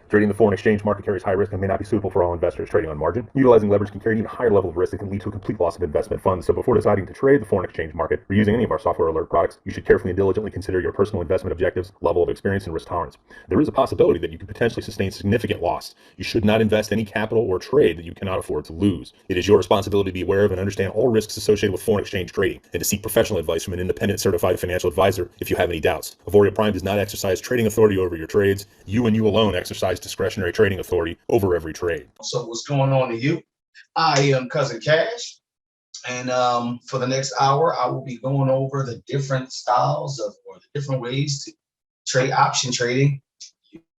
Trading the foreign exchange market carries high risk and may not be suitable for all investors. Trading on margin, utilizing leverage can carry an even higher level of risk that can lead to a complete loss of investment funds. So before deciding to trade the foreign exchange market or using any of our software alert products, you should carefully and diligently consider your personal investment objectives, level of experience, and risk tolerance. There is a possibility that you could potentially sustain significant loss. You should not invest any capital or trade that you cannot afford to lose. It is your responsibility to be aware of and understand all risks associated with foreign exchange trading and to seek professional advice from an independent certified financial advisor if you have any doubts. Auvoria Prime does not exercise trading authority over your trades. You and you alone exercise discretionary trading authority over every trade. So what's going on to you? I am Cousin Cash, and for the next hour, I will be going over the different styles of or the different ways to trade option trading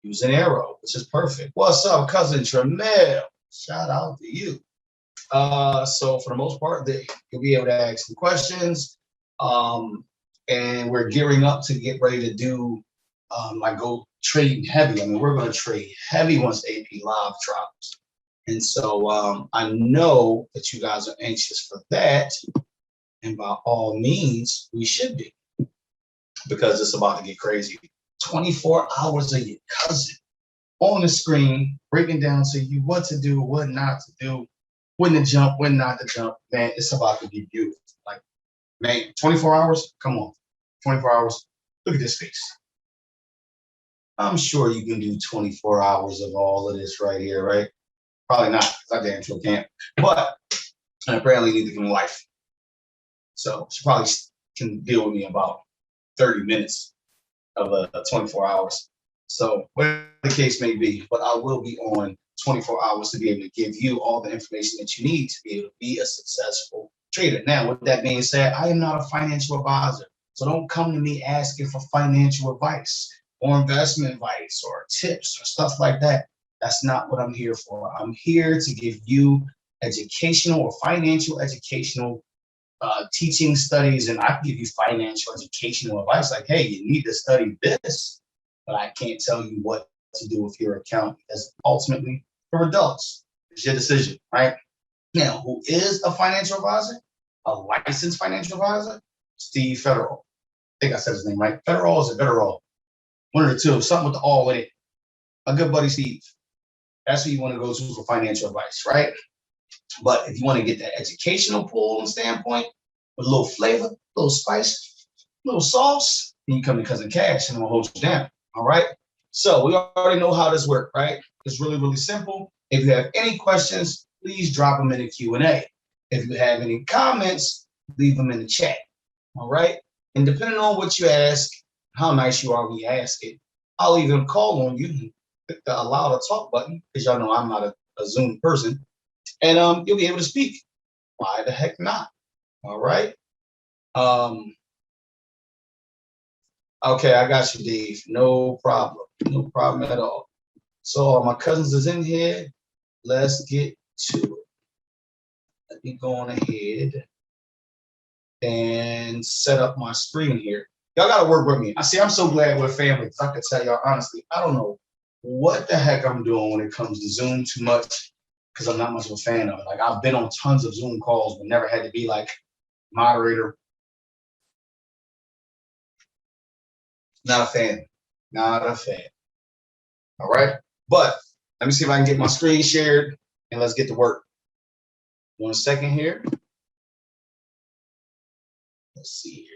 using AIRO, which is perfect. What's up, Cousin Tremel? Shout out to you. So for the most part, you'll be able to ask some questions, and we're gearing up to get ready to do like go trading heavy. I mean, we're going to trade heavy once AP Live drops. And so I know that you guys are anxious for that. And by all means, we should be, because it's about to get crazy. 24 hours of your cousin on the screen, breaking down to you what to do, what not to do, when to jump, when not to jump. Man, it's about to be beautiful. Like, man, 24 hours? Come on. 24 hours. Look at this face. I'm sure you can do 24 hours of all of this right here, right? Probably not, because I damn sure can't. But apparently neither can wife. So she probably can deal with me about 30 minutes of 24 hours. So whatever the case may be, but I will be on 24 hours to be able to give you all the information that you need to be able to be a successful trader. Now, with that being said, I am not a financial advisor. So don't come to me asking for financial advice or investment advice or tips or stuff like that. That's not what I'm here for. I'm here to give you educational or financial educational teaching studies, and I can give you financial educational advice like, hey, you need to study this, but I can't tell you what to do with your account, because ultimately for adults, it's your decision, right? Now, who is a financial advisor? A licensed financial advisor? Steve Federal. I think I said his name right. Federal, or is it Federal? One of the two, something with the all in it. A good buddy, Steve. That's who you want to go to for financial advice, right? But if you want to get that educational pull and standpoint, with a little flavor, a little spice, a little sauce, then you come to Cousin Cash and I'm gonna hold you down. All right. So we already know how this works, right? It's really, really simple. If you have any questions, please drop them in the Q&A. If you have any comments, leave them in the chat. All right. And depending on what you ask, how nice you are when you ask it, I'll even call on you and click the allow to talk button, because y'all know I'm not a Zoom person, and you'll be able to speak. Why the heck not? All right. Okay, I got you, Dave. No problem. No problem at all. So my cousins is in here. Let's get to it. Let me go on ahead and set up my screen here. Y'all gotta work with me. I'm so glad we're family, because I can tell y'all honestly, I don't know what the heck I'm doing when it comes to Zoom too much, because I'm not much of a fan of it. Like, I've been on tons of Zoom calls, but never had to be like moderator. Not a fan. Not a fan. All right. But let me see if I can get my screen shared and let's get to work. 1 second here. Let's see here.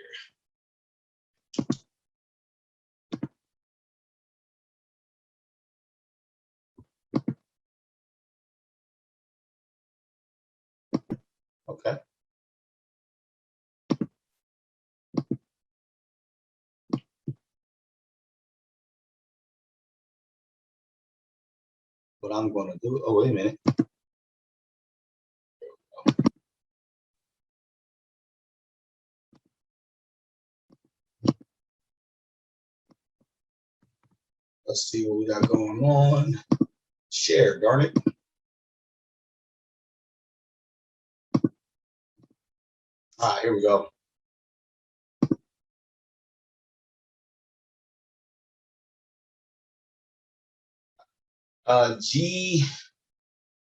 Okay. What I'm going to do, oh, wait a minute. Let's see what we got going on. Share, darn it. All right, here we go.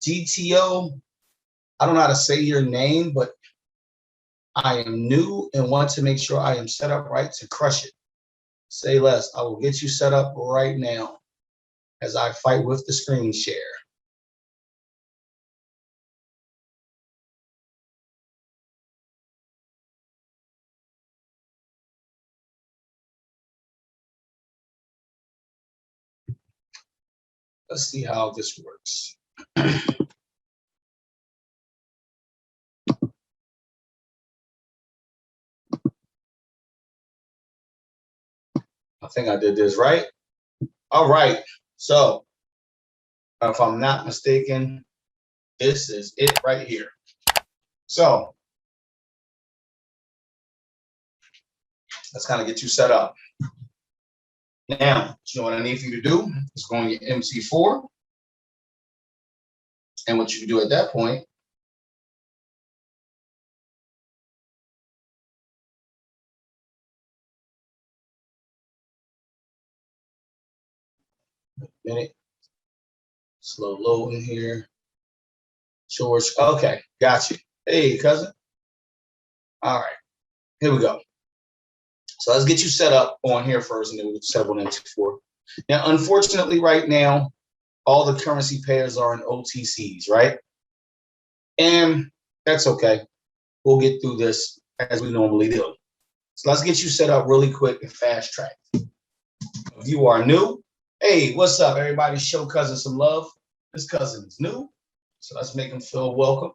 GTO. I don't know how to say your name, but I am new and want to make sure I am set up right to crush it. Say less. I will get you set up right now as I fight with the screen share. Let's see how this works. I think I did this right. All right. So, if I'm not mistaken, this is it right here. So, let's kind of get you set up. Now, you know what I need for you to do is go on your MC4. And what you can do at that point, minute, slow loading here. George, okay, got you. Hey, cousin. All right, here we go. So let's get you set up on here first, and then we'll get you set up on MC4. Now, unfortunately, right now, all the currency pairs are in OTCs, right? And that's okay. We'll get through this as we normally do. So let's get you set up really quick and fast track. If you are new, hey, what's up, everybody? Show cousin some love. This cousin is new, so let's make him feel welcome.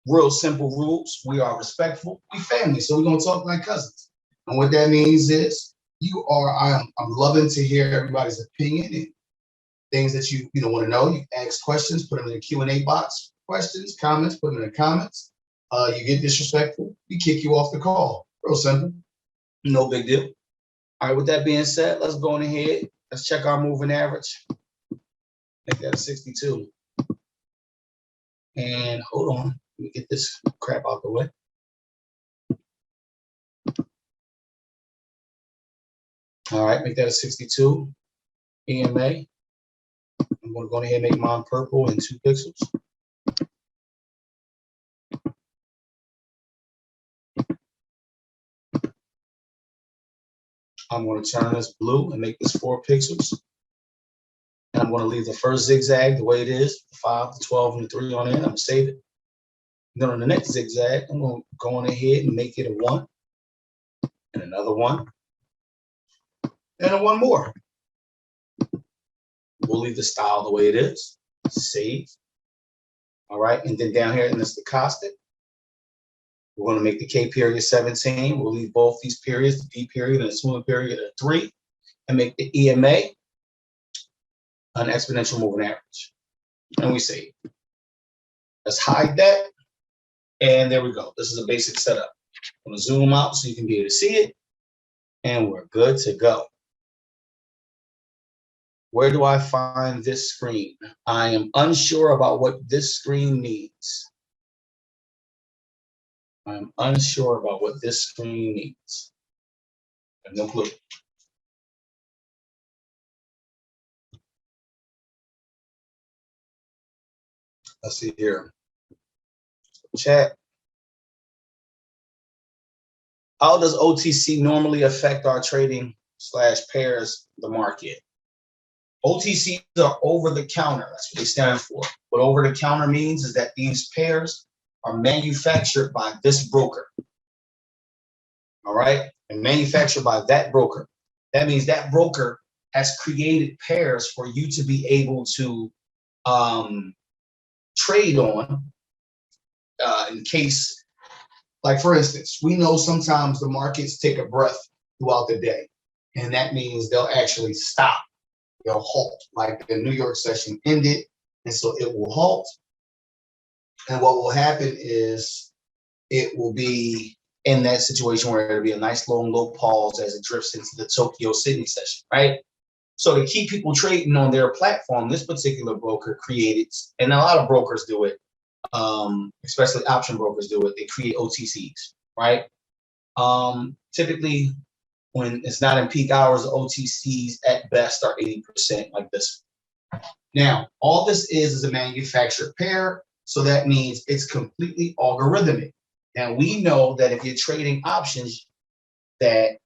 Real simple rules. We are respectful. We family, so we're gonna talk like cousins. And what that means is I'm loving to hear everybody's opinion and things that you want to know. You ask questions, put them in the Q&A box. Questions, comments, put them in the comments. You get disrespectful, we kick you off the call. Real simple. No big deal. All right, with that being said, let's go on ahead. Let's check our moving average. Make that a 62. And hold on, let me get this crap out the way. All right, make that a 62. EMA. I'm going to go ahead and make mine purple in 2 pixels. I'm going to turn this blue and make this 4 pixels. And I'm going to leave the first zigzag the way it is, the 5, the 12, and the 3 on it. I'm going to save it. And then on the next zigzag, I'm going to go on ahead and make it a 1, and another 1, and a 1 more. We'll leave the style the way it is. Save. All right, and then down here in the stochastic, we're going to make the K period 17. We'll leave both these periods, the D period and the swing period, at 3, and make the EMA an exponential moving average. And we save. Let's hide that. And there we go. This is a basic setup. I'm going to zoom out so you can be able to see it. And we're good to go. Where do I find this screen? I am unsure about what this screen needs. I'm unsure about what this screen needs. I have no clue. Let's see here. Chat. How does OTC normally affect our trading / pairs, the market? OTCs are over the counter. That's what they stand for. What over the counter means is that these pairs are manufactured by this broker. All right? And manufactured by that broker. That means that broker has created pairs for you to be able to trade on in case, like for instance, we know sometimes the markets take a breath throughout the day. And that means they'll actually stop. They'll halt, like the New York session ended, and so it will halt. And what will happen is it will be in that situation where it'll be a nice long low pause as it drifts into the Tokyo Sydney session, right? So to keep people trading on their platform, this particular broker created, and a lot of brokers do it, especially option brokers do it, they create OTCs, right? Typically, when it's not in peak hours, OTCs at best are 80% like this. Now, all this is a manufactured pair, so that means it's completely algorithmic. Now we know that if you're trading options, that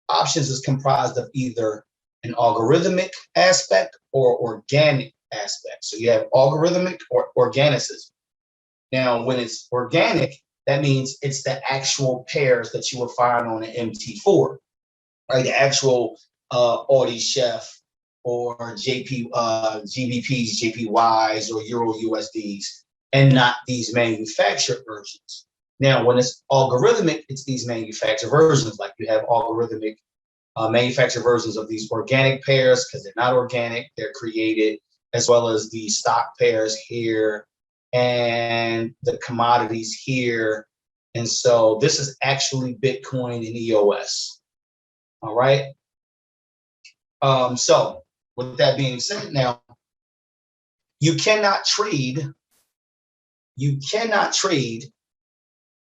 options is comprised of either an algorithmic aspect or organic aspect. So you have algorithmic or organicism. Now, when it's organic, that means it's the actual pairs that you will find on an MT4, right? The actual Audi Chef or GBPs, JPYs, or Euro USDs, and not these manufactured versions. Now, when it's algorithmic, it's these manufactured versions. Like you have algorithmic manufactured versions of these organic pairs because they're not organic, they're created, as well as the stock pairs here and the commodities here. And so this is actually Bitcoin and EOS. All right. So with that being said, now you cannot trade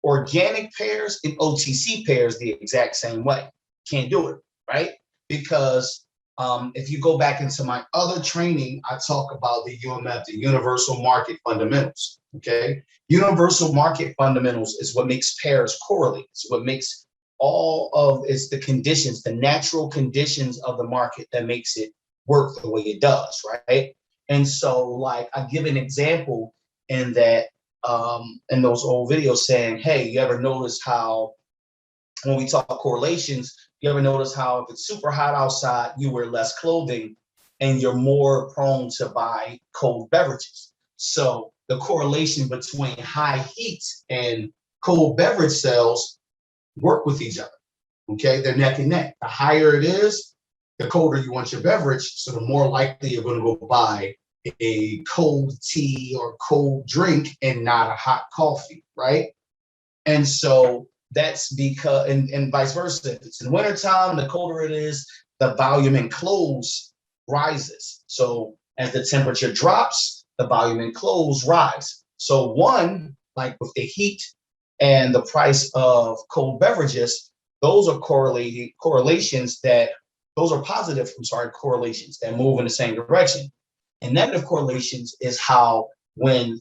organic pairs and OTC pairs the exact same way. Can't do it, right? Because if you go back into my other training, I talk about the UMF, the Universal Market Fundamentals. Okay, Universal Market Fundamentals is what makes pairs correlate. It's what makes it's the conditions, the natural conditions of the market that makes it work the way it does, right? And so, like, I give an example in that in those old videos saying, hey, you ever notice how when we talk correlations, you ever notice how if it's super hot outside, you wear less clothing and you're more prone to buy cold beverages. So the correlation between high heat and cold beverage sales work with each other. Okay, they're neck and neck. The higher it is, the colder you want your beverage, so the more likely you're going to go buy a cold tea or cold drink and not a hot coffee, right? And so that's because, and vice versa. If it's in wintertime, the colder it is, the volume in clothes rises. So as the temperature drops, the volume in clothes rise. So one, like with the heat and the price of cold beverages, those are correlations that, those are positive, correlations that move in the same direction. And negative correlations is how when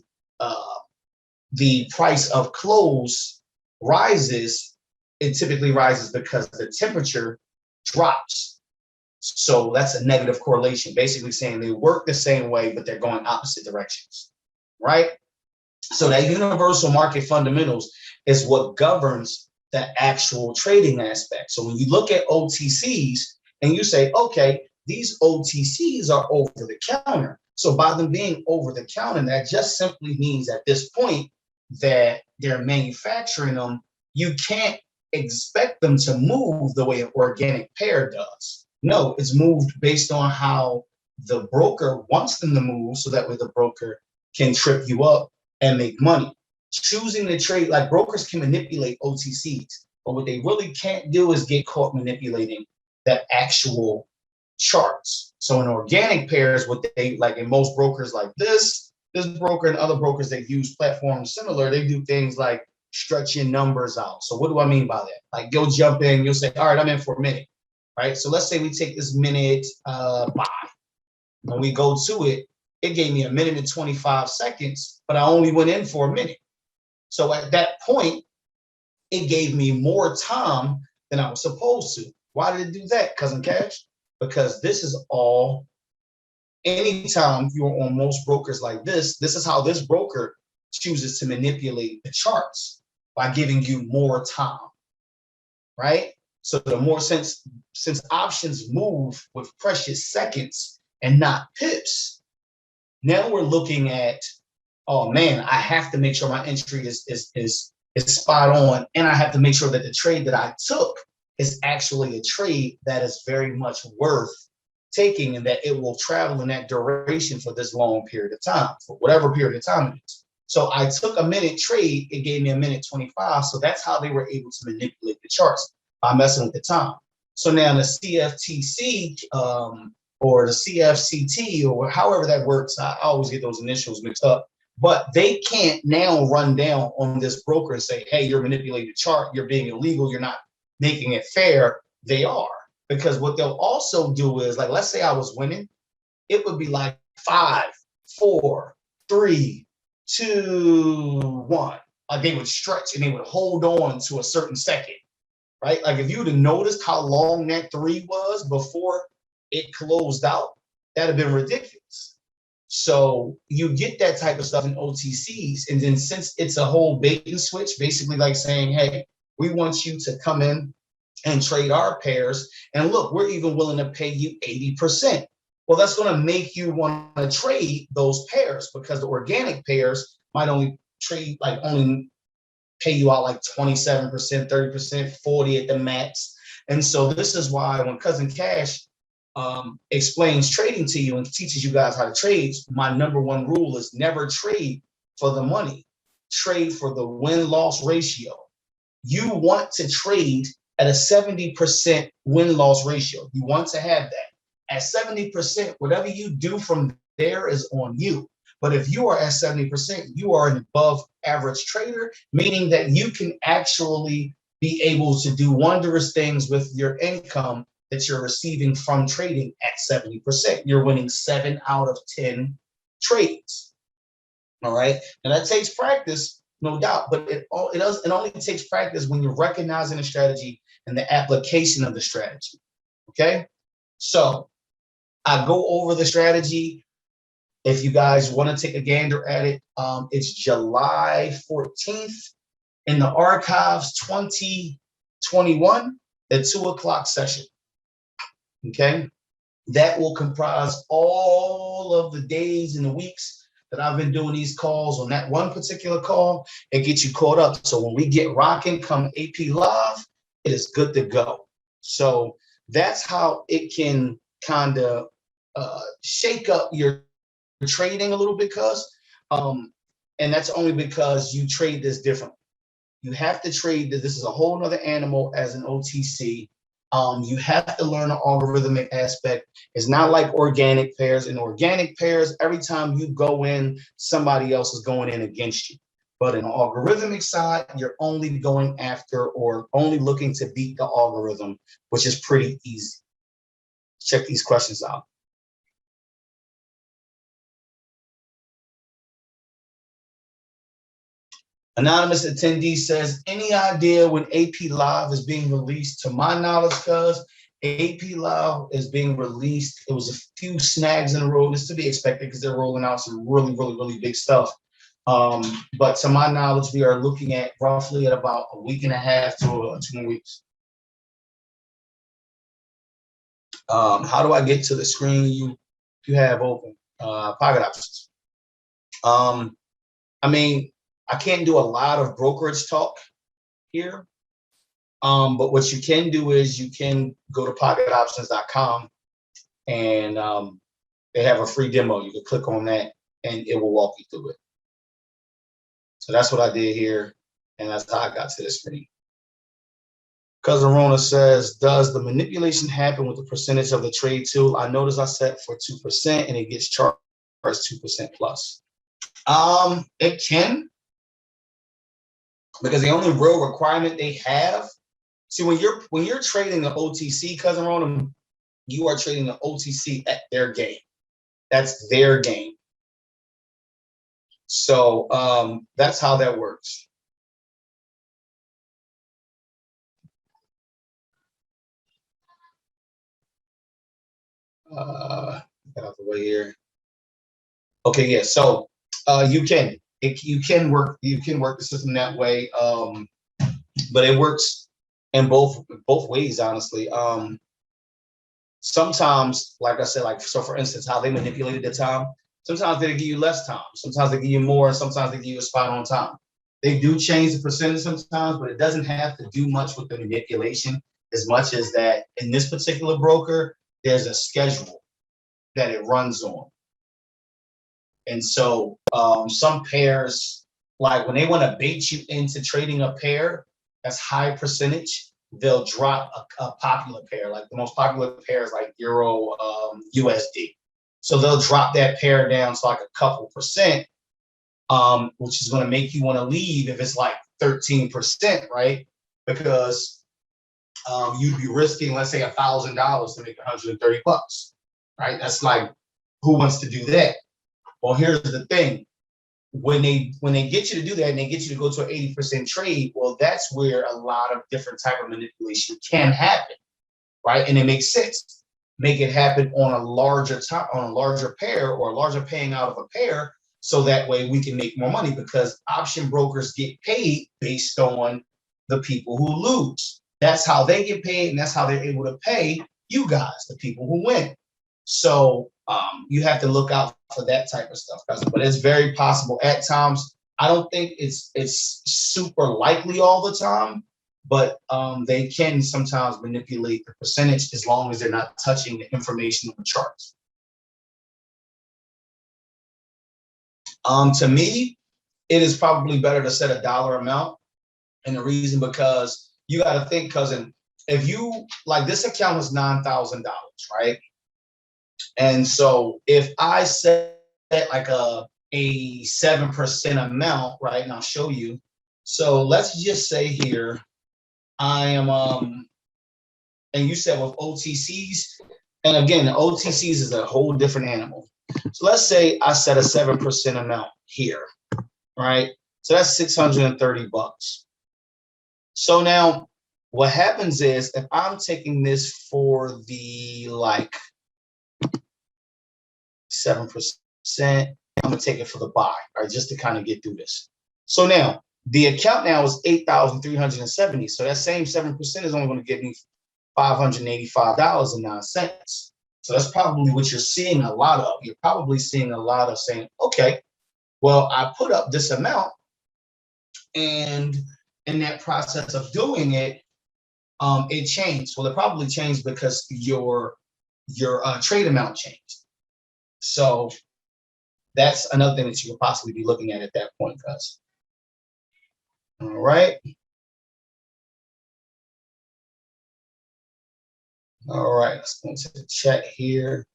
the price of clothes rises, it typically rises because the temperature drops. So that's a negative correlation, basically saying they work the same way, but they're going opposite directions, right? So that universal market fundamentals is what governs the actual trading aspect. So when you look at OTCs and you say, okay, these OTCs are over the counter. So by them being over the counter, that just simply means at this point that they're manufacturing them. You can't expect them to move the way an organic pair does. No, it's moved based on how the broker wants them to move, so that way the broker can trip you up and make money. Choosing to trade, like brokers can manipulate OTCs, but what they really can't do is get caught manipulating the actual charts. So in organic pairs, what they like, in most brokers like this broker and other brokers that use platforms similar, they do things like stretch your numbers out. So what do I mean by that? Like you'll jump in, you'll say, all right, I'm in for a minute, right? So let's say we take this minute buy. When we go to it, it gave me a minute and 25 seconds, but I only went in for a minute. So at that point, it gave me more time than I was supposed to. Why did it do that, Cousin Cash? Because this is all, anytime you're on most brokers like this is how this broker chooses to manipulate the charts, by giving you more time, right? So the more, since options move with precious seconds and not pips, now we're looking at, oh man, I have to make sure my entry is spot on, and I have to make sure that the trade that I took is actually a trade that is very much worth taking, and that it will travel in that duration for this long period of time, for whatever period of time it is. So I took a minute trade, it gave me a minute 25. So that's how they were able to manipulate the charts, by messing with the time. So now the CFTC or the CFCT, or however that works, I always get those initials mixed up, but they can't now run down on this broker and say, hey, you're manipulating the chart, you're being illegal, you're not making it fair. They are. Because what they'll also do is, like, let's say I was winning, it would be like 5, 4, 3, 2, 1. like they would stretch and they would hold on to a certain second, right? Like if you would have noticed how long that 3 was before it closed out, that'd have been ridiculous. So you get that type of stuff in OTCs. And then since it's a whole bait and switch, basically like saying, hey, we want you to come in and trade our pairs. And look, we're even willing to pay you 80%. Well, that's going to make you want to trade those pairs because the organic pairs might only trade, like only pay you out like 27%, 30%, 40 at the max. And so this is why when Cousin Cash explains trading to you and teaches you guys how to trade, my number one rule is never trade for the money. Trade for the win-loss ratio. You want to trade at a 70% win-loss ratio. You want to have that. At 70%, whatever you do from there is on you. But if you are at 70%, you are an above average trader, meaning that you can actually be able to do wondrous things with your income that you're receiving from trading at 70%. You're winning 7 out of 10 trades. All right. Now that takes practice, no doubt, but it only takes practice when you're recognizing the strategy and the application of the strategy. Okay. So I go over the strategy. If you guys want to take a gander at it, it's July 14th in the archives 2021 at 2:00 session. Okay. That will comprise all of the days and the weeks that I've been doing these calls. On that one particular call, it gets you caught up. So when we get rocking come AP Live, it is good to go. So that's how it can kind of shake up your trading a little bit, and that's only because you trade this differently. You have to trade this. This is a whole nother animal as an OTC. You have to learn the algorithmic aspect. It's not like organic pairs. In organic pairs, every time you go in, somebody else is going in against you. But in the algorithmic side, you're only going after or only looking to beat the algorithm, which is pretty easy. Check these questions out. Anonymous attendee says, any idea when AP Live is being released? To my knowledge, cuz AP Live is being released. It was a few snags in the road. It's to be expected because they're rolling out some really, really, really big stuff. But to my knowledge, we are looking at roughly at about a week and a half to 2 weeks. How do I get to the screen you have open? Pocket options. I mean, I can't do a lot of brokerage talk here, but what you can do is you can go to pocketoptions.com and they have a free demo. You can click on that and it will walk you through it. So that's what I did here, and that's how I got to the screen. Cousin Rona says, does the manipulation happen with the percentage of the trade tool? I notice I set for 2% and it gets charged 2% plus. It can. Because the only real requirement they have, see, when you're trading the OTC, Cousin Rona, you are trading the OTC at their game. That's their game. So that's how that works. Get out the way here. Okay, yeah. So you can work the system that way, but it works in both ways, honestly. Sometimes, like I said, so for instance, how they manipulated the time. Sometimes they give you less time. Sometimes they give you more, and sometimes they give you a spot on time. They do change the percentage sometimes, but it doesn't have to do much with the manipulation as much as that in this particular broker, there's a schedule that it runs on. And so some pairs, like when they want to bait you into trading a pair that's high percentage, they'll drop a popular pair. Like the most popular pair is like Euro USD. So they'll drop that pair down to like a couple percent, which is going to make you want to leave if it's like 13%, right? Because you'd be risking, let's say, $1,000 to make 130 bucks, right? That's like, who wants to do that? Well, here's the thing. when they get you to do that and they get you to go to an 80% trade, well, that's where a lot of different type of manipulation can happen, right? And it makes sense. Make it happen on a larger pair, or a larger paying out of a pair, so that way we can make more money, because option brokers get paid based on the people who lose. That's how they get paid, and that's how they're able to pay you guys, the people who win. So you have to look out for that type of stuff, cousin. But it's very possible at times. I don't think it's super likely all the time, but they can sometimes manipulate the percentage as long as they're not touching the information on the charts. To me, it is probably better to set a dollar amount. And the reason, because you got to think, cousin, if you, like, this account is $9,000, right? And so if I set like a 7% amount, right, and I'll show you. So let's just say here, I am, and you said with OTCs, and again, the OTCs is a whole different animal. So let's say I set a 7% amount here, right? So that's $630. So now what happens is, if I'm taking this for the like 7%, I'm gonna take it for the buy, right? Just to kind of get through this. So now the account now is 8,370. So that same 7% is only going to give me $585.09. So that's probably what you're seeing a lot of. You're probably seeing a lot of saying, okay, well, I put up this amount, and in that process of doing it, it changed. Well, it probably changed because your trade amount changed. So that's another thing that you could possibly be looking at that point, guys. All right. All right, let's go into the chat here.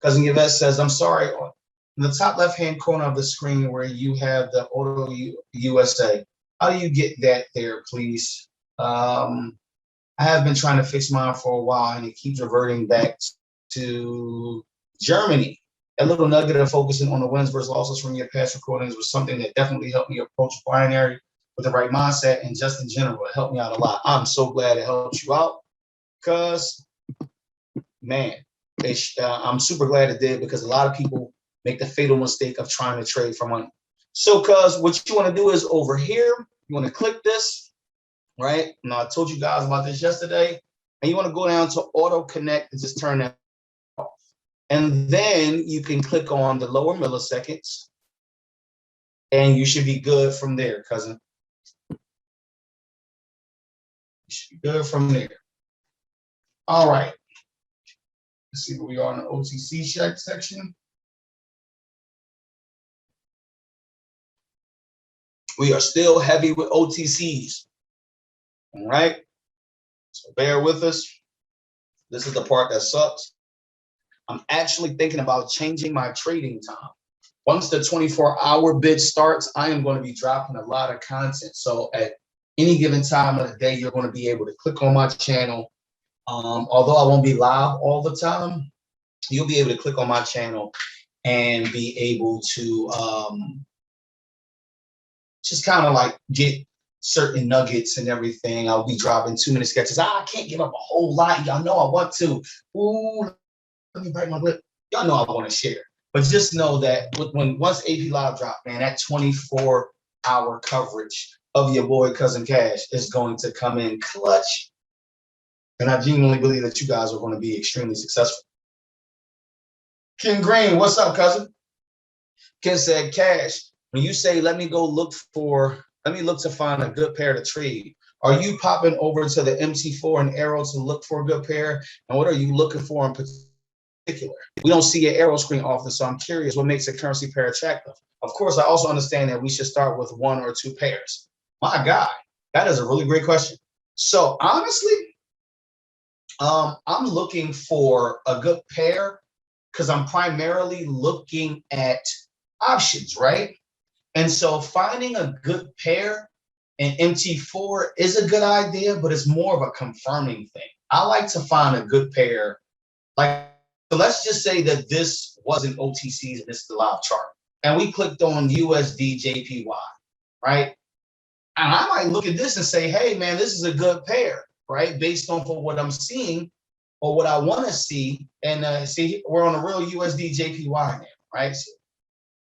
Cousin Yvette says, I'm sorry, in the top left-hand corner of the screen where you have the Auto USA, how do you get that there, please? I have been trying to fix mine for a while, and it keeps reverting back to Germany. A little nugget of focusing on the wins versus losses from your past recordings was something that definitely helped me approach binary with the right mindset, and just in general, it helped me out a lot. I'm so glad it helped you out, because, man, I'm super glad it did, because a lot of people make the fatal mistake of trying to trade for money. So, cuz, what you want to do is over here, you want to click this, right? Now, I told you guys about this yesterday, and you want to go down to Auto Connect and just turn that off. And then you can click on the lower milliseconds, and you should be good from there, cousin. You should be good from there. All right. Let's see where we are in the OTC section. We are still heavy with OTCs. All right. So bear with us. This is the part that sucks. I'm actually thinking about changing my trading time. Once the 24-hour bid starts, I am going to be dropping a lot of content. So at any given time of the day, you're going to be able to click on my channel. Although I won't be live all the time, you'll be able to click on my channel and be able to just kind of like get certain nuggets and everything. I'll be dropping 2-minute sketches. I can't give up a whole lot. Y'all know I want to. Ooh, let me break my lip. Y'all know I want to share. But just know that once AP Live drop, man, that 24-hour coverage of your boy Cousin Cash is going to come in clutch. And I genuinely believe that you guys are going to be extremely successful. Ken Green, what's up, cousin? Ken said, Cash, when you say, let me look to find a good pair to trade, are you popping over to the MT4 and AIRO to look for a good pair? And what are you looking for in particular? We don't see your AIRO screen often, so I'm curious what makes a currency pair attractive. Of course, I also understand that we should start with 1 or 2 pairs. My God, that is a really great question. So honestly, I'm looking for a good pair because I'm primarily looking at options, right? And so finding a good pair in MT4 is a good idea, but it's more of a confirming thing. I like to find a good pair. Like, so let's just say that this wasn't OTCs, and this is the live chart. And we clicked on USD JPY, right? And I might look at this and say, hey, man, this is a good pair, right? Based on what I'm seeing or what I want to see. And see, we're on a real USD JPY now, right?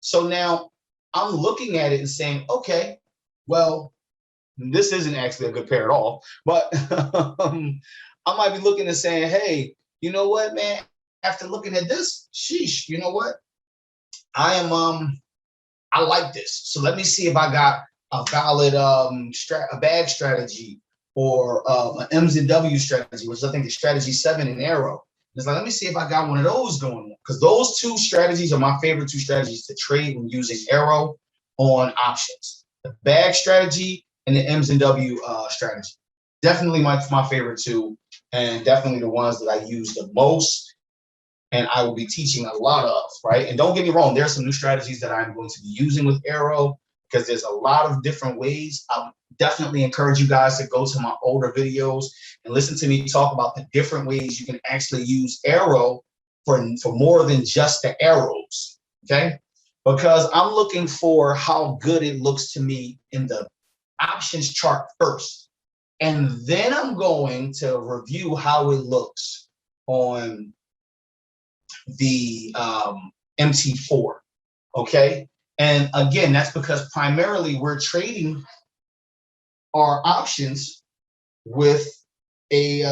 So now I'm looking at it and saying, okay, well, this isn't actually a good pair at all, but I might be looking and saying, hey, you know what, man? After looking at this, sheesh, you know what? I like this. So let me see if I got a valid a bag strategy or an M's and W strategy, which I think is strategy 7 in AIRO. It's like, let me see if I got one of those going on, because those two strategies are my favorite two strategies to trade when using AIRO on options. The bag strategy and the M's and W strategy. Definitely my favorite two, and definitely the ones that I use the most and I will be teaching a lot of, right? And don't get me wrong, there's some new strategies that I'm going to be using with AIRO, because there's a lot of different ways. I'll definitely encourage you guys to go to my older videos and listen to me talk about the different ways you can actually use AIRO for more than just the arrows, okay? Because I'm looking for how good it looks to me in the options chart first. And then I'm going to review how it looks on the MT4, okay? And again, that's because primarily we're trading our options with a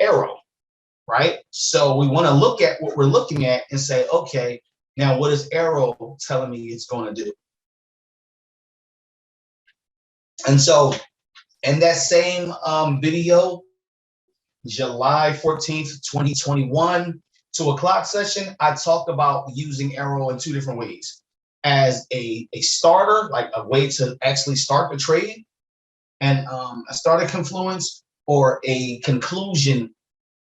AIRO, right? So we want to look at what we're looking at and say, okay, now what is AIRO telling me it's going to do? And so in that same video, July 14th, 2021, 2 o'clock session, I talked about using AIRO in 2 different ways. As a starter, like a way to actually start the trade, and a starter confluence, or a conclusion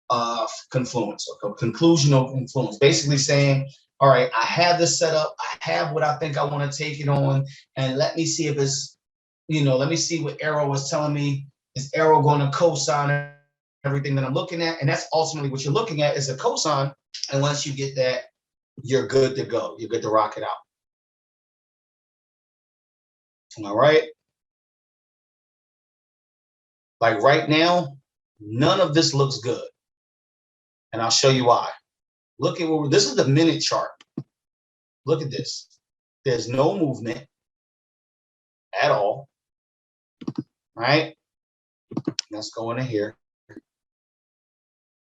of confluence, or conclusional influence. Basically saying, all right, I have this set up, I have what I think I want to take it on, and let me see if it's, let me see what AIRO is telling me. Is AIRO going to cosign everything that I'm looking at? And that's ultimately what you're looking at, is a cosign. And once you get that, you're good to go. You're good to rock it out. All right. Like right now, none of this looks good. And I'll show you why. Look at this is the minute chart. Look at this. There's no movement at all. Right? Let's go into here.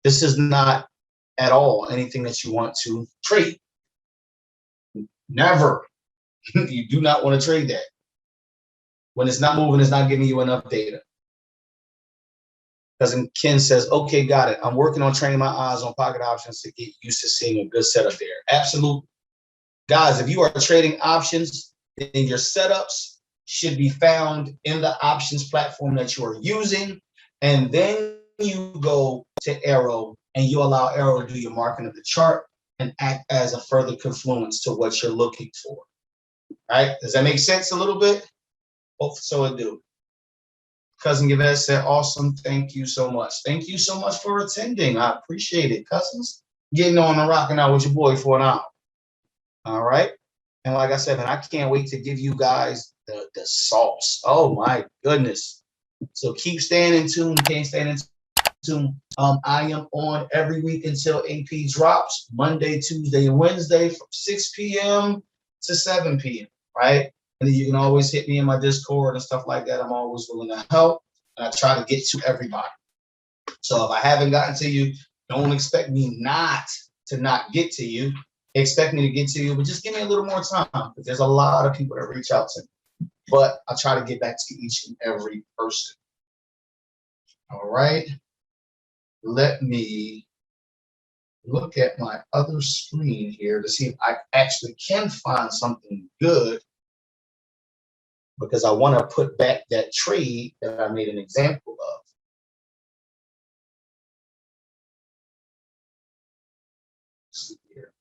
This is not at all anything that you want to trade. Never. You do not want to trade that. When it's not moving, it's not giving you enough data. Cousin Ken says, okay, got it. I'm working on training my eyes on pocket options to get used to seeing a good setup there. Absolute. Guys, if you are trading options, then your setups should be found in the options platform that you are using. And then you go to AIRO and you allow AIRO to do your marking of the chart and act as a further confluence to what you're looking for. All right? Does that make sense a little bit? Hope so it do. Cousin Yvette said, awesome. Thank you so much. Thank you so much for attending. I appreciate it, cousins. Getting on and rocking out with your boy for an hour. All right. And like I said, man, I can't wait to give you guys the sauce. Oh my goodness. So keep staying in tune. Can't stay in tune. I am on every week until AP drops, Monday, Tuesday, and Wednesday from 6 p.m. to 7 p.m. Right? And then you can always hit me in my Discord and stuff like that. I'm always willing to help. And I try to get to everybody. So if I haven't gotten to you, don't expect me not get to you. Expect me to get to you, but just give me a little more time, because there's a lot of people that reach out to me. But I try to get back to each and every person. All right. Let me look at my other screen here to see if I actually can find something good, because I want to put back that trade that I made an example of. Let's see here.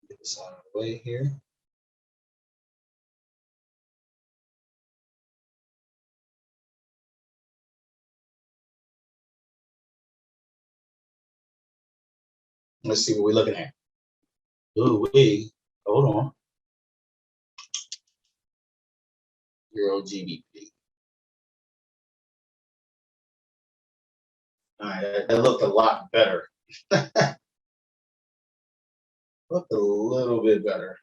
Get this out of the way here. Let's see what we're looking at. Ooh, wait, hold on. Euro GBP. All right, that looked a lot better. Looked a little bit better.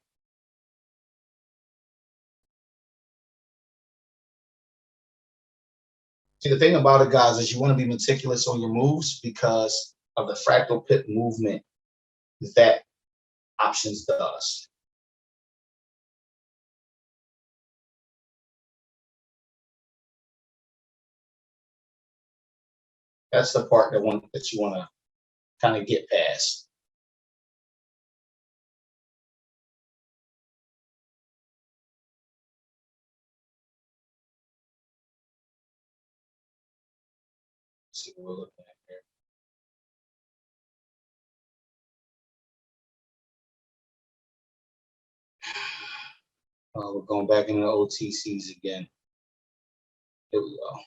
See, the thing about it, guys, is you want to be meticulous on your moves because of the fractal pip movement that options does. That's the part that you want to kind of get past. Let's see what we're looking at here. We're going back into the OTCs again. Here we go.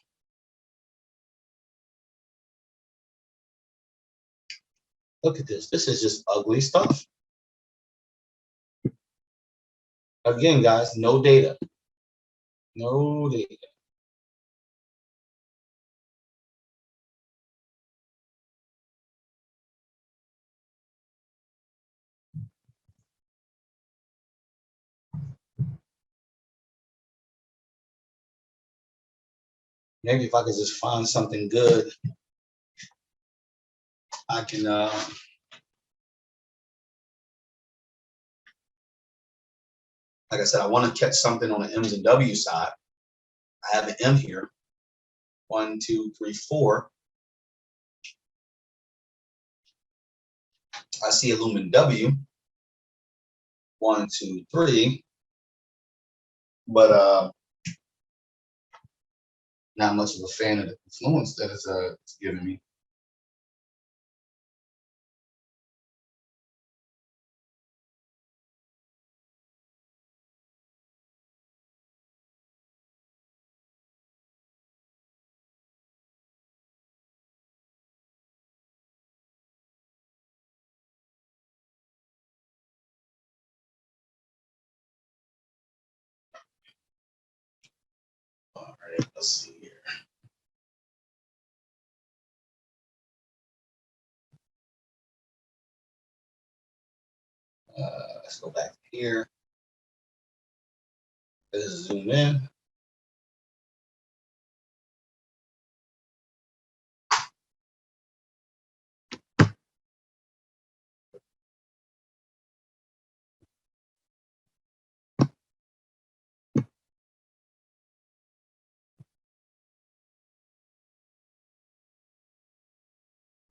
Look at this. This is just ugly stuff. Again, guys, no data. No data. Maybe if I could just find something good, I can, like I said, I want to catch something on the M's and W side. I have an M here. 1, 2, 3, 4. I see a lumen W. 1, 2, 3. But not much of a fan of the influence that it's giving me. All right, let's see here. Let's go back here. Let's zoom in.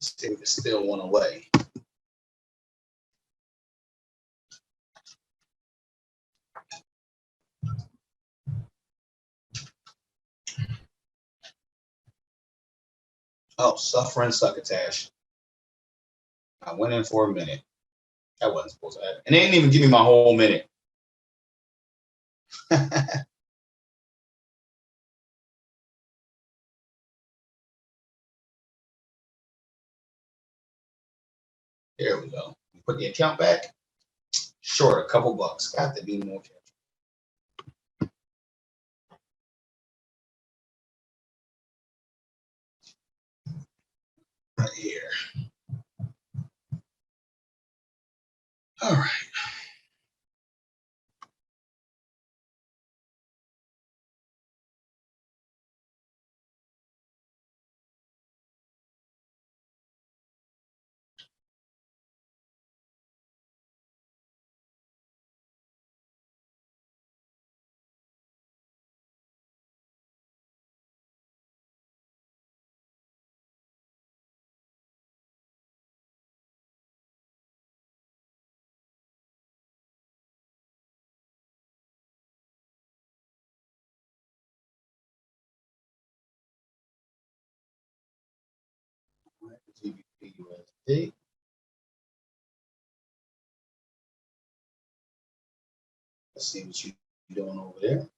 Let's see if it still went away. Oh, suffering succotash. I went in for a minute. That wasn't supposed to happen. And they didn't even give me my whole minute. There we go. Put the account back. Short a couple bucks. Got to be more careful. Right here. All right. GBP USD. Let's see what you're doing over there.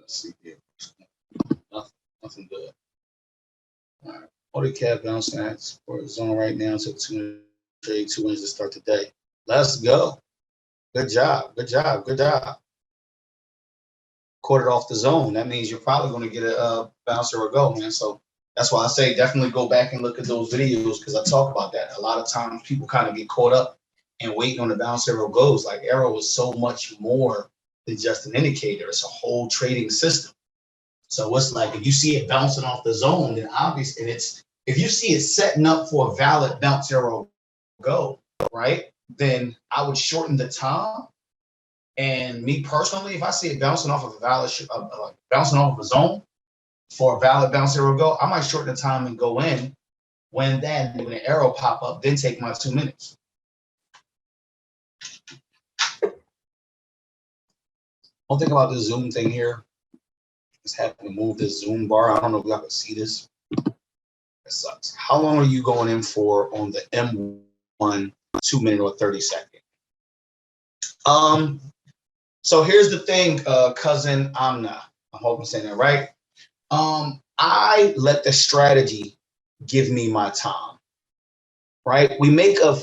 Let's see here. Nothing good. All right. Order cap bouncing at for zone right now. Took 2 trade 2 wins to start the day. Let's go. Good job. Good job. Good job. Caught it off the zone. That means you're probably going to get a bouncer or go, man. So that's why I say definitely go back and look at those videos because I talk about that. A lot of times people kind of get caught up and waiting on the bouncer or goes. Like AIRO is so much more than just an indicator. It's a whole trading system. So it's like if you see it bouncing off the zone, then obviously, and it's if you see it setting up for a valid bounce arrow go, right? Then I would shorten the time. And me personally, if I see it bouncing off of a valid, bouncing off of a zone for a valid bounce arrow go, I might shorten the time and go in when the arrow pop up, then take my 2 minutes. One thing about this Zoom thing here is having to move this Zoom bar. I don't know if y'all can see this. It sucks. How long are you going in for on the M1 2 minute or 30 second? So here's the thing, cousin Amna. I hope I'm saying that right. I let the strategy give me my time. Right? We make a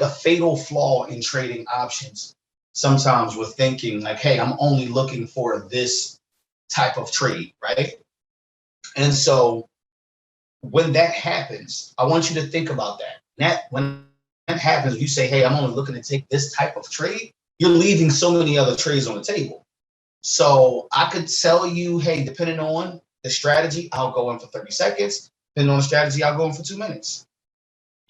fatal flaw in trading options. Sometimes we're thinking like, hey, I'm only looking for this type of trade, right? And so when that happens, I want you to think about that. When that happens, you say, hey, I'm only looking to take this type of trade. You're leaving so many other trades on the table. So I could tell you, hey, depending on the strategy, I'll go in for 30 seconds. Depending on the strategy, I'll go in for 2 minutes.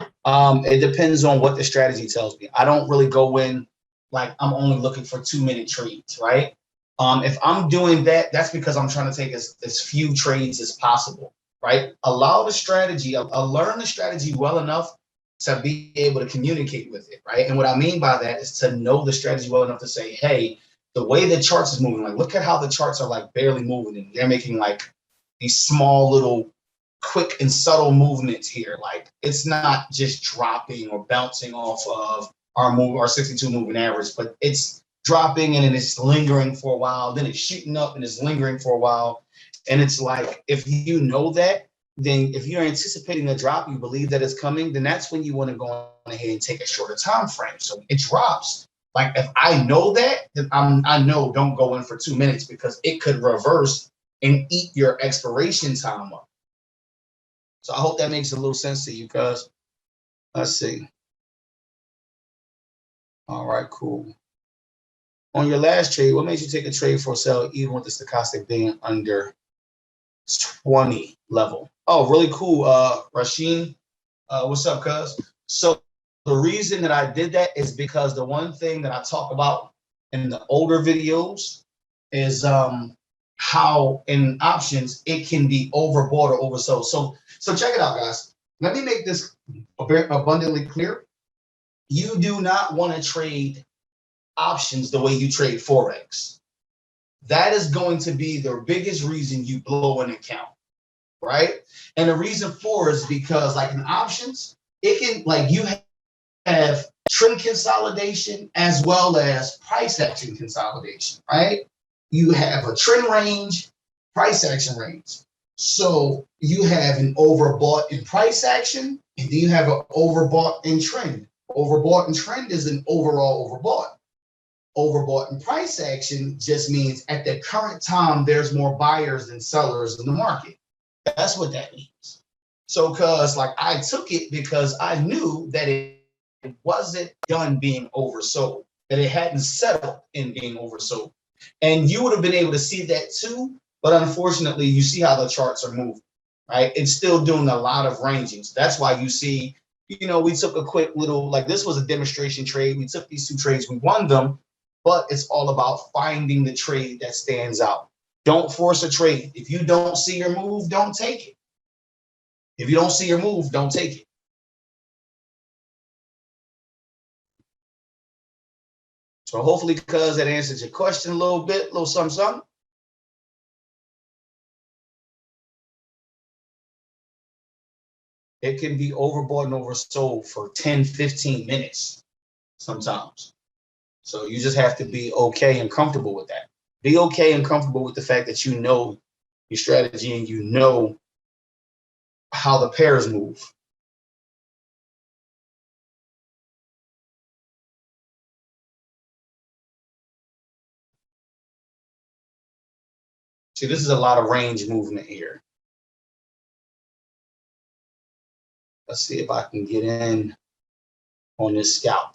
It depends on what the strategy tells me. I don't really go in like I'm only looking for 2 minute trades, right? If I'm doing that, that's because I'm trying to take as few trades as possible, right? Allow the strategy, I'll learn the strategy well enough to be able to communicate with it, right? And what I mean by that is to know the strategy well enough to say, hey, the way the charts is moving, like look at how the charts are like barely moving and they're making like these small little quick and subtle movements here. Like it's not just dropping or bouncing off of our 62 moving average, but it's dropping and then it's lingering for a while, then it's shooting up and it's lingering for a while. And it's like, if you know that, then if you're anticipating a drop, you believe that it's coming, then that's when you want to go on ahead and take a shorter time frame. So it drops. Like if I know that, then I know don't go in for 2 minutes because it could reverse and eat your expiration time up. So I hope that makes a little sense to you, guys. Let's see. All right, cool. On your last trade, what made you take a trade for sale even with the stochastic being under 20 level? Oh, really cool. Rasheen, what's up, cuz? So the reason that I did that is because the one thing that I talk about in the older videos is how in options it can be overbought or oversold. So check it out, guys. Let me make this abundantly clear. You do not want to trade options the way you trade Forex. That is going to be the biggest reason you blow an account, right? And the reason for is because like in options, it can like you have trend consolidation as well as price action consolidation, right? You have a trend range, price action range. So you have an overbought in price action, and then you have an overbought in trend. Overbought in trend is an overall overbought. Overbought in price action just means at the current time, there's more buyers than sellers in the market. That's what that means. So, cause like I took it because I knew that it wasn't done being oversold, that it hadn't settled in being oversold. And you would have been able to see that too, but unfortunately, you see how the charts are moving, right? It's still doing a lot of rangings. That's why you see, you know, we took a quick little, like this was a demonstration trade. We took these 2 trades, we won them, but it's all about finding the trade that stands out. Don't force a trade. If you don't see your move, don't take it. If you don't see your move, don't take it. So hopefully, because that answers your question a little bit, a little something, something. It can be overbought and oversold for 10, 15 minutes sometimes. So you just have to be okay and comfortable with that. Be okay and comfortable with the fact that you know your strategy and you know how the pairs move. See, this is a lot of range movement here. Let's see if I can get in on this scalp.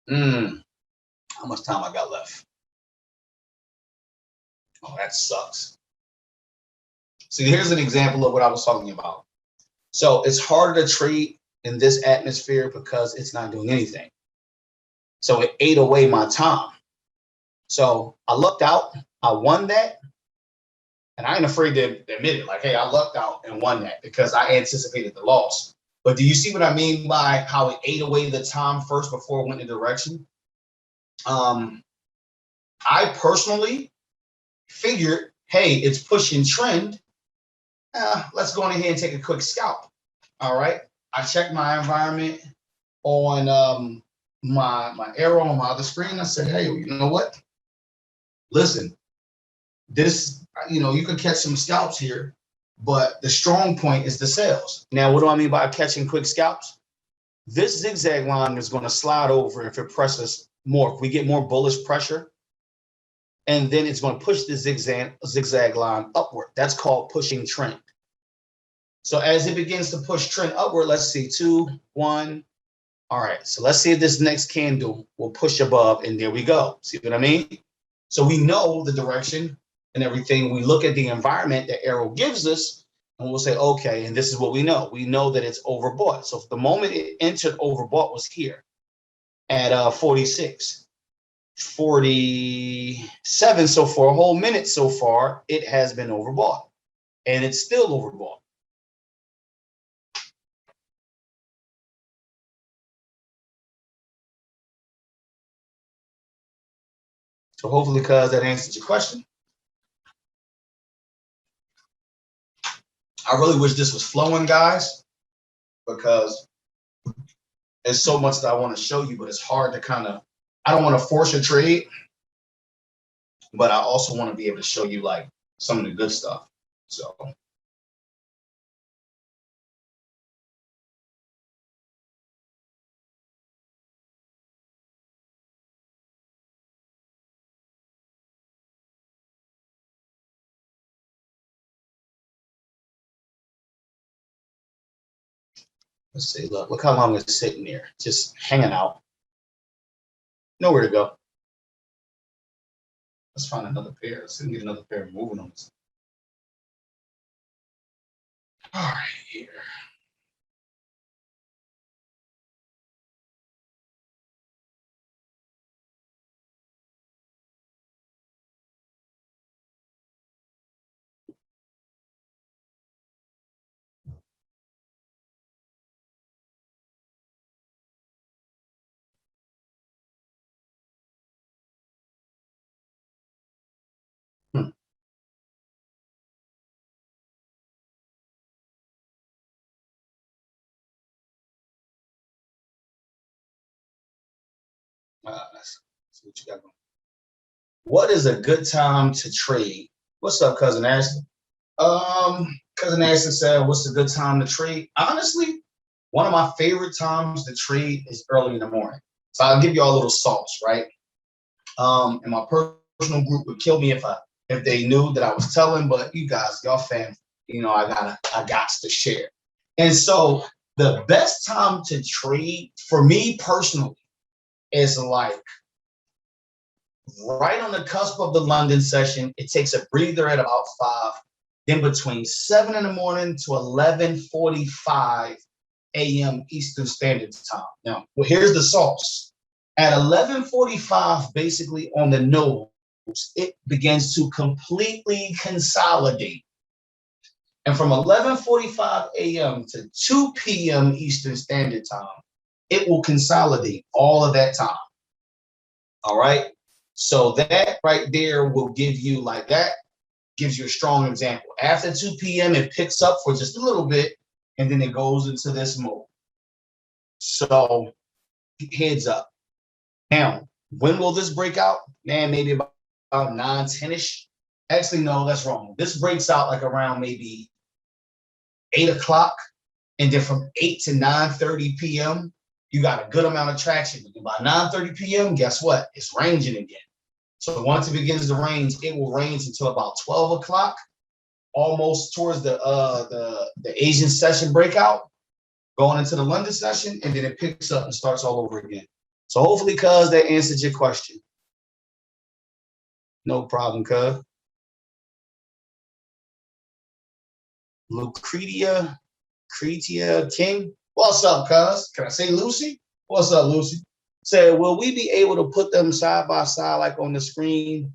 How much time I got left? Oh, that sucks. See, here's an example of what I was talking about. So it's harder to trade in this atmosphere because it's not doing anything. So it ate away my time. So I lucked out, I won that. And I ain't afraid to admit it. Like, hey, I lucked out and won that because I anticipated the loss. But do you see what I mean by how it ate away the time first before it went in direction? I personally figured, hey, it's pushing trend. Let's go on ahead and take a quick scalp. All right. I checked my environment on my AIRO on my other screen. I said, hey, you know what? Listen, this, you could catch some scalps here, but the strong point is the sales. Now, what do I mean by catching quick scalps? This zigzag line is going to slide over if it presses more. If we get more bullish pressure, and then it's going to push the zigzag line upward. That's called pushing trend. So as it begins to push trend upward, let's see, 2, 1. All right, so let's see if this next candle will push above, and there we go. See what I mean? So we know the direction and everything. We look at the environment that AIRO gives us, and we'll say, okay, and this is what we know. We know that it's overbought. So the moment it entered overbought was here at 46, 47. So for a whole minute so far, it has been overbought, and it's still overbought. So hopefully, cuz that answers your question. I really wish this was flowing, guys, because there's so much that I want to show you, but it's hard to I don't want to force a trade, but I also want to be able to show you like some of the good stuff. So. Let's see, look how long it's sitting there, just hanging out. Nowhere to go. Let's find another pair. Let's see if we get another pair moving on this. All right, here. Let's see what you got going. What is a good time to trade? What's up, cousin Ashton? Cousin Ashton said, "What's a good time to trade?" Honestly, one of my favorite times to trade is early in the morning. So I'll give you all a little sauce, right? And my personal group would kill me if they knew that I was telling, but you guys, y'all fam, I got to share. And so the best time to trade for me personally is like right on the cusp of the London session. It takes a breather at about 5. Then between 7 in the morning to 11:45 a.m. Eastern Standard Time. Now, well, here's the sauce. At 11:45, basically on the nose, it begins to completely consolidate. And from 11:45 a.m. to 2 p.m. Eastern Standard Time, it will consolidate all of that time. All right. So that right there will give you like that. gives you a strong example. After 2 p.m., it picks up for just a little bit, and then it goes into this mode. So heads up. Now, when will this break out? Man, maybe about 9, 10-ish. Actually, no, that's wrong. This breaks out like around maybe 8 o'clock. And then from 8 to 9:30 p.m., you got a good amount of traction. And by 9:30 p.m., guess what? It's ranging again. So once it begins to range, it will range until about 12 o'clock, almost towards the Asian session breakout, going into the London session, and then it picks up and starts all over again. So hopefully, cuz, that answered your question. No problem, cuz. Lucretia King. What's up, cuz? Can I say Lucy? What's up, Lucy? Said, will we be able to put them side by side, like on the screen?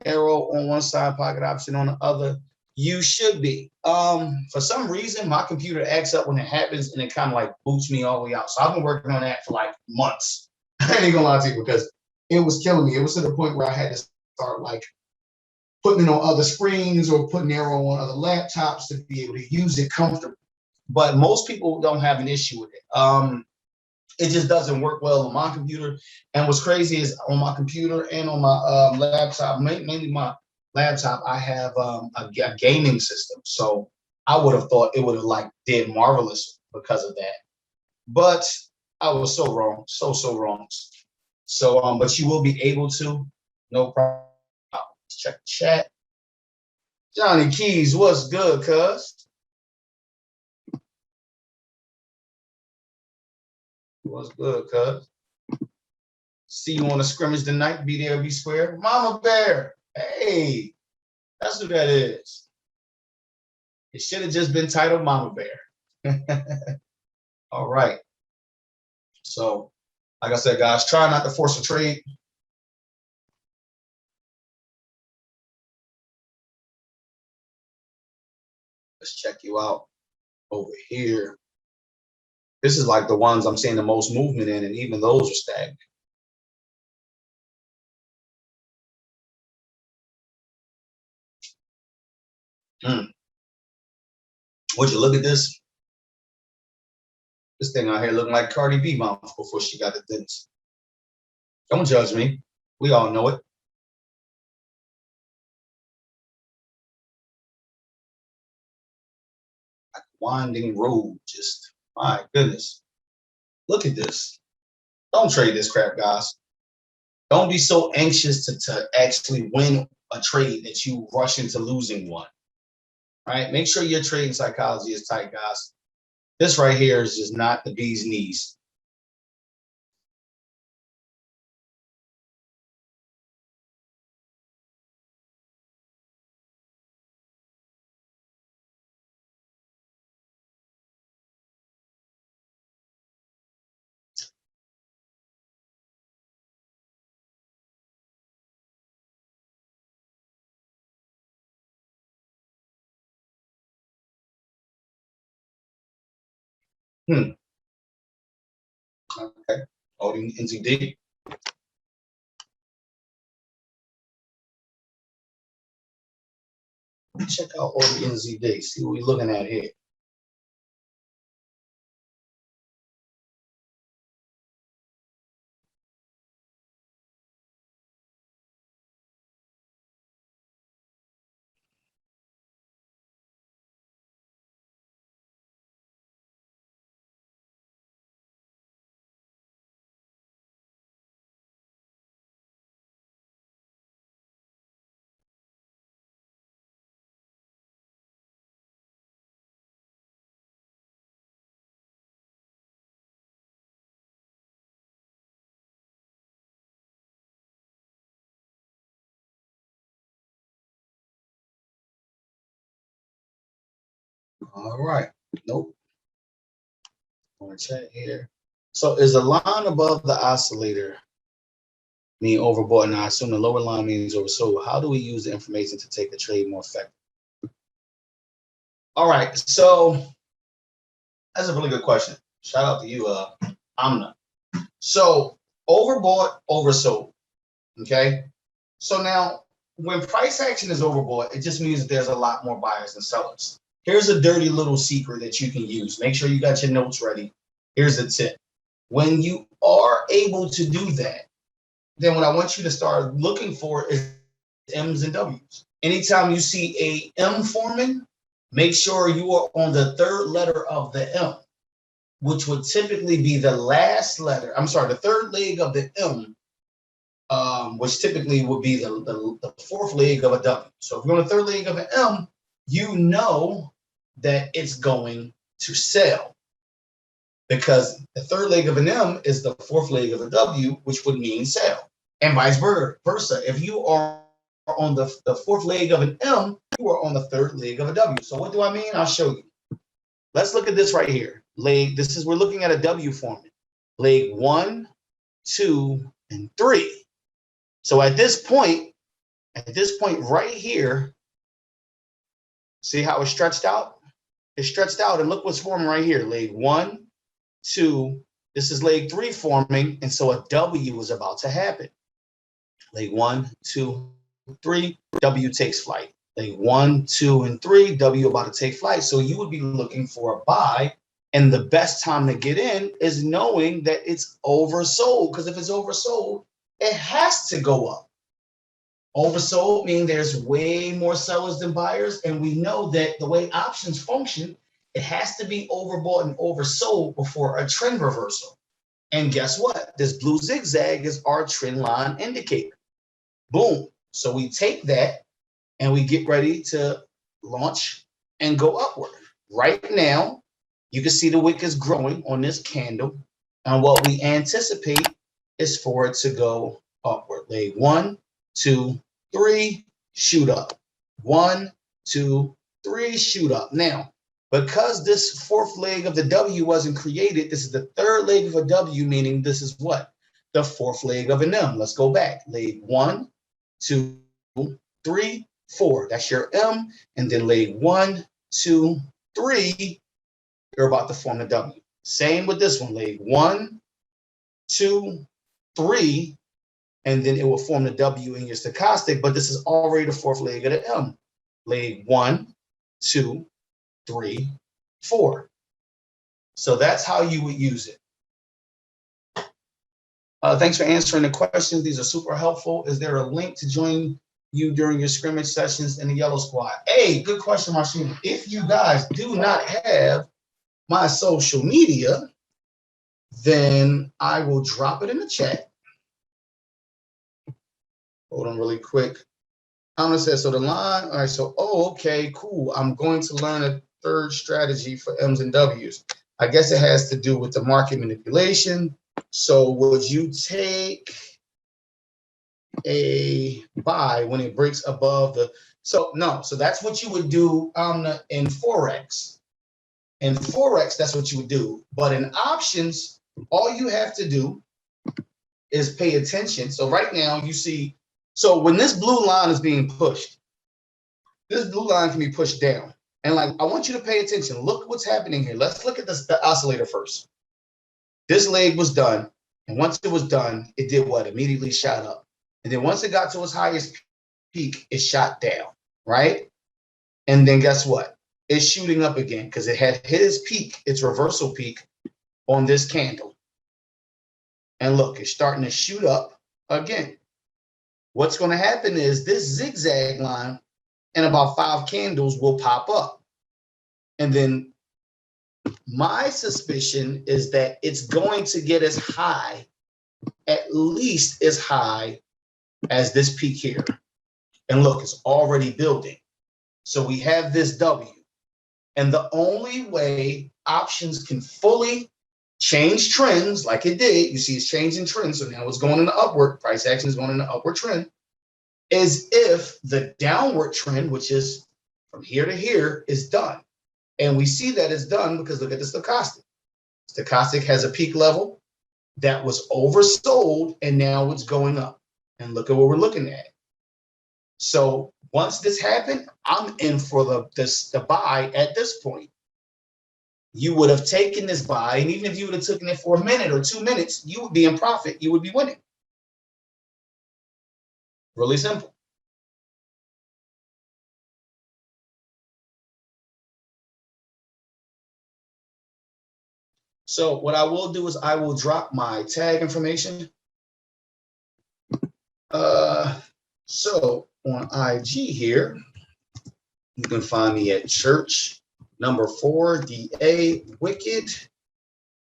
Arrow on one side, pocket option on the other. You should be. For some reason, my computer acts up when it happens, and it kind of like boots me all the way out. So I've been working on that for like months. I ain't gonna lie to you, because it was killing me. It was to the point where I had to start like putting it on other screens or putting Arrow on other laptops to be able to use it comfortably. But most people don't have an issue with it. It just doesn't work well on my computer. And what's crazy is on my computer and on my laptop, mainly my laptop, I have a gaming system. So I would have thought it would have like did marvelous because of that. But I was so wrong, so wrong. So, but you will be able to, no problem. Check the chat. Johnny Keys, what's good, cuz? What's good, cuz? See you on the scrimmage tonight. Be there, be square. Mama Bear. Hey, that's who that is. It should have just been titled Mama Bear. All right. So, like I said, guys, try not to force a trade. Let's check you out over here. This is like the ones I'm seeing the most movement in, and even those are stagnant. Would you look at this? This thing out here looking like Cardi B mouth before she got the dentist. Don't judge me. We all know it. Like winding road, just my goodness. Look at this. Don't trade this crap, guys. Don't be so anxious to actually win a trade that you rush into losing one. All right? Make sure your trading psychology is tight, guys. This right here is just not the bee's knees. Okay. Holding NZD. Check out all the NZD. See what we're looking at here. All right. Nope. I'm gonna check here. So is the line above the oscillator mean overbought? And I assume the lower line means oversold. How do we use the information to take the trade more effective? All right. So that's a really good question. Shout out to you, Amna. So overbought, oversold. Okay. So now when price action is overbought, it just means that there's a lot more buyers than sellers. Here's a dirty little secret that you can use. Make sure you got your notes ready. Here's a tip. When you are able to do that, then what I want you to start looking for is M's and W's. Anytime you see a M forming, make sure you are on the third letter of the M, which would typically be the last letter. I'm sorry, the third leg of the M, which typically would be the fourth leg of a W. So if you're on the third leg of an M, you know that it's going to sell, because the third leg of an M is the fourth leg of a W, which would mean sell, and vice versa. If you are on the fourth leg of an M, you are on the third leg of a W. So what do I mean? I'll show you. Let's look at this right here. We're looking at a W forming. Leg 1, 2, and 3. So at this point right here, see how it's stretched out? It's stretched out, and look what's forming right here. Leg 1, 2, this is leg 3 forming, and so a W is about to happen. Leg 1, 2, 3, W takes flight. Leg 1, 2, and 3, W about to take flight. So you would be looking for a buy, and the best time to get in is knowing that it's oversold, because if it's oversold, it has to go up. Oversold means there's way more sellers than buyers, and we know that the way options function, it has to be overbought and oversold before a trend reversal. And guess what? This blue zigzag is our trend line indicator. Boom. So we take that and we get ready to launch and go upward. Right now, you can see the wick is growing on this candle, and what we anticipate is for it to go upward. Leg 1, 2, 3, shoot up. 1, 2, 3, shoot up. Now, because this fourth leg of the W wasn't created, this is the third leg of a W, meaning this is what? The fourth leg of an M. Let's go back. Leg 1, 2, 3, 4. That's your M. And then leg 1, 2, 3, you're about to form the W. Same with this one. Leg 1, 2, 3, and then it will form the W in your stochastic, but this is already the fourth leg of the M. Leg 1, 2, 3, 4. So that's how you would use it. Thanks for answering the questions. These are super helpful. Is there a link to join you during your scrimmage sessions in the Yellow Squad? Hey, good question, Marcin. If you guys do not have my social media, then I will drop it in the chat. Hold on really quick. Anna says, so the line, all right, so, okay, cool. I'm going to learn a third strategy for M's and W's. I guess it has to do with the market manipulation. So would you take a buy when it breaks above the, so no, so that's what you would do in Forex. In Forex, that's what you would do. But in options, all you have to do is pay attention. So right now you see, so when this blue line is being pushed, this blue line can be pushed down. And like, I want you to pay attention. Look what's happening here. Let's look at this, the oscillator first. This leg was done. And once it was done, it did what? Immediately shot up. And then once it got to its highest peak, it shot down, right? And then guess what? It's shooting up again because it had hit its peak, its reversal peak on this candle. And look, it's starting to shoot up again. What's going to happen is this zigzag line in about 5 candles will pop up. And then my suspicion is that it's going to get as high, at least as high as this peak here. And look, it's already building. So we have this W. And the only way options can fully change trends like it did, you see it's changing trends, so now it's going in the upward, price action is going in the upward trend, is if the downward trend, which is from here to here, is done. And we see that it's done because look at the stochastic. Stochastic has a peak level that was oversold, and now it's going up. And look at what we're looking at. So once this happened, I'm in for the buy at this point. You would have taken this buy, and even if you would have taken it for a minute or 2 minutes, you would be in profit. You would be winning. Really simple. So what I will do is I will drop my tag information. So on IG here, you can find me at church number 4 DA Wicked.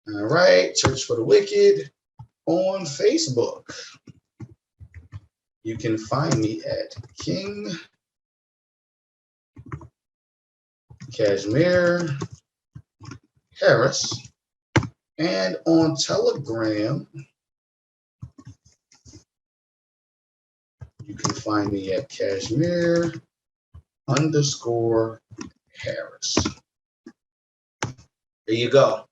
All right, Church for the Wicked on Facebook. You can find me at King Cashmere Harris. And on Telegram, you can find me at Cashmere_Harris. There you go.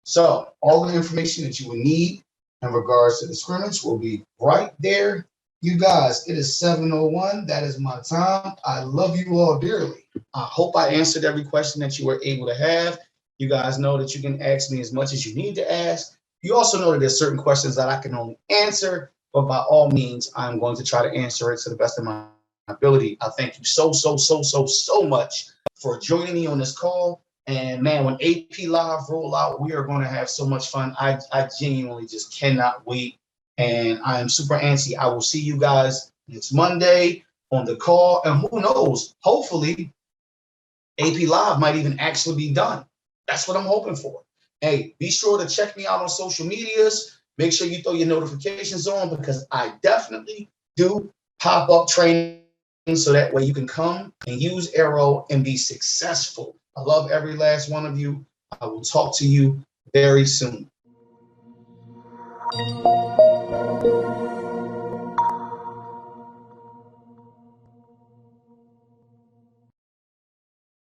So all the information that you would need in regards to the scrimmage will be right there. You guys, it is 7:01. That is my time. I love you all dearly. I hope I answered every question that you were able to have. You guys know that you can ask me as much as you need to ask. You also know that there's certain questions that I can only answer, but by all means, I'm going to try to answer it to the best of my ability. I thank you so much for joining me on this call. And man, when AP Live roll out, we are going to have so much fun. I genuinely just cannot wait. And I am super antsy. I will see you guys next Monday on the call. And who knows, hopefully AP Live might even actually be done. That's what I'm hoping for. Hey, be sure to check me out on social medias. Make sure you throw your notifications on because I definitely do pop-up training so that way you can come and use AIRO and be successful. I love every last one of you. I will talk to you very soon.